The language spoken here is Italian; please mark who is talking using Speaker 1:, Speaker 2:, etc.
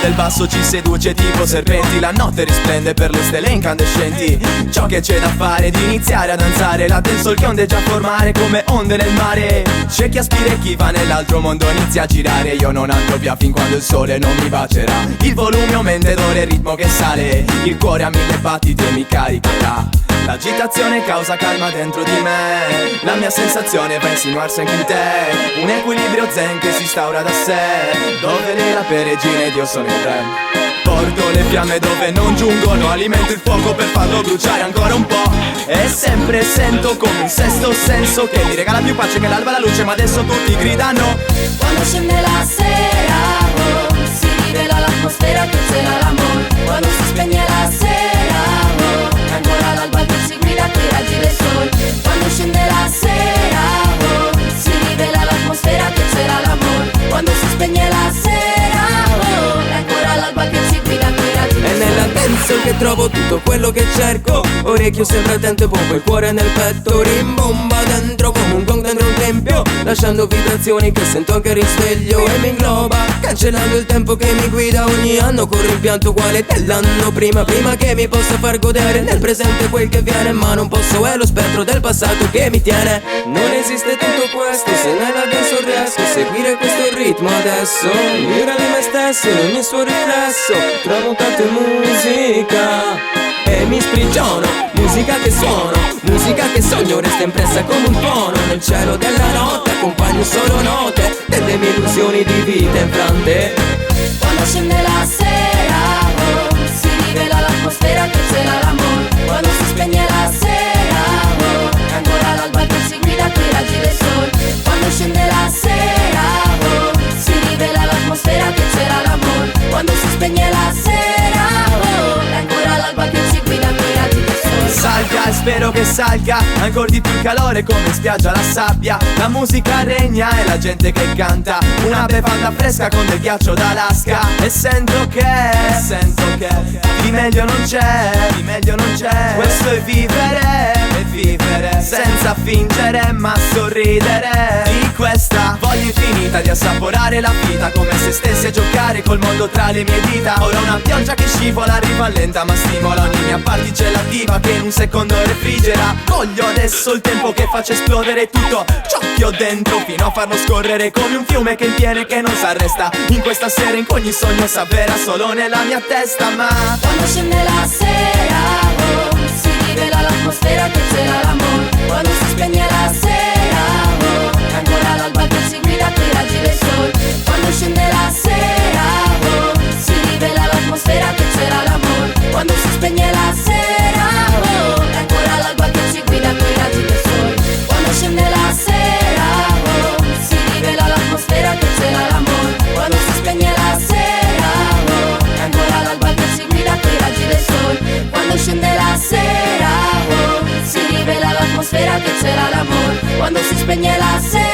Speaker 1: del basso ci seduce tipo serpenti. La notte risplende per le stelle incandescenti. Ciò che c'è da fare è di iniziare a danzare. La dancehall che ondeggia a formare come onde nel mare. C'è chi aspira e chi va nell'altro mondo inizia a girare. Io non andrò via fin quando il sole non mi bacerà. Il volume aumenta ed ora il ritmo che sale. Il cuore a 1000 battiti e mi caricherà. L'agitazione causa calma dentro di me. La mia sensazione va a insinuarsi anche in te. Un equilibrio zen che si instaura da sé. Dove lei la regina ed io sono il re. Porto le fiamme dove non giungono. Alimento il fuoco per farlo bruciare ancora un po'. E sempre sento come un sesto senso che mi regala più pace che l'alba la luce. Ma adesso tutti gridano.
Speaker 2: Quando scende la sera, oh, si rivela l'atmosfera che cela l'amore. Quando si spegne la sera, oh, ancora l'alba che si guida coi raggi del sole. Quando scende la sera, oh, si rivela l'atmosfera che cela l'amore. Quando si spegne la sera, oh, ancora l'alba che si guida coi raggi del sole.
Speaker 3: È nella dancehall che trovo tutto quello che cerco. Orecchio sempre attento e poco il cuore nel petto. Rimbomba dentro come un gong dentro un tempio, lasciando vibrazioni che sento anche risveglio. E mi ingloba, cancellando il tempo che mi guida. Ogni anno corro in pianto uguale dell'anno prima. Prima che mi possa far godere nel presente quel che viene. Ma non posso, è lo spettro del passato che mi tiene. Non esiste tutto questo se nella danza riesco a seguire questo ritmo adesso. Mira di me stesso e ogni suo riflesso. Trovo tanto in musica e mi sprigiono, musica che suono, musica che sogno, resta impressa come un tuono. Nel cielo della notte accompagno solo note delle mie illusioni di vita infrante.
Speaker 2: Quando scende la sera, oh, si rivela l'atmosfera che cela l'amore. Quando si spegne la sera, oh, ancora l'alba che si guida coi raggi del sole. Quando scende la sera, oh, si rivela l'atmosfera che cela l'amore. Quando si spegne la sera, oh, ancora l'alba che si guida coi raggi del sole.
Speaker 1: Salga e spero che salga ancora di più il calore come in spiaggia la sabbia. La musica regna e la gente che canta. Una bevanda fresca con del ghiaccio d'Alaska. E sento che di meglio non c'è, di meglio non c'è. Questo è vivere senza fingere ma sorridere. Di questa voglia infinita di assaporare la vita come se stessi a giocare col mondo tra le mie dita. Ora una pioggia che scivola, rallenta ma stimola ogni mia particella attiva che in un secondo refrigera. Voglio adesso il tempo che faccia esplodere tutto ciò che ho dentro, fino a farlo scorrere come un fiume che viene che non s'arresta. In questa sera in cui ogni sogno s'avvera solo nella mia testa. Ma
Speaker 2: quando scende la sera, oh, si rivela l'atmosfera che cela l'amore. Quando si spegne la sera, oh, ancora l'alba che si guida coi raggi del sole. Quando scende la sera, oh, si rivela l'atmosfera che cela l'amore. Quando si spegne la sera, oh, ancora l'alba che si guida coi raggi del sole. Quando scende la sera, oh, si rivela l'atmosfera che cela l'amore. Quando si spegne la sera, oh, ancora l'alba che si guida coi raggi del sole. Quando scende la sera, oh, si rivela l'atmosfera che cela l'amore. Quando si spegne la sera,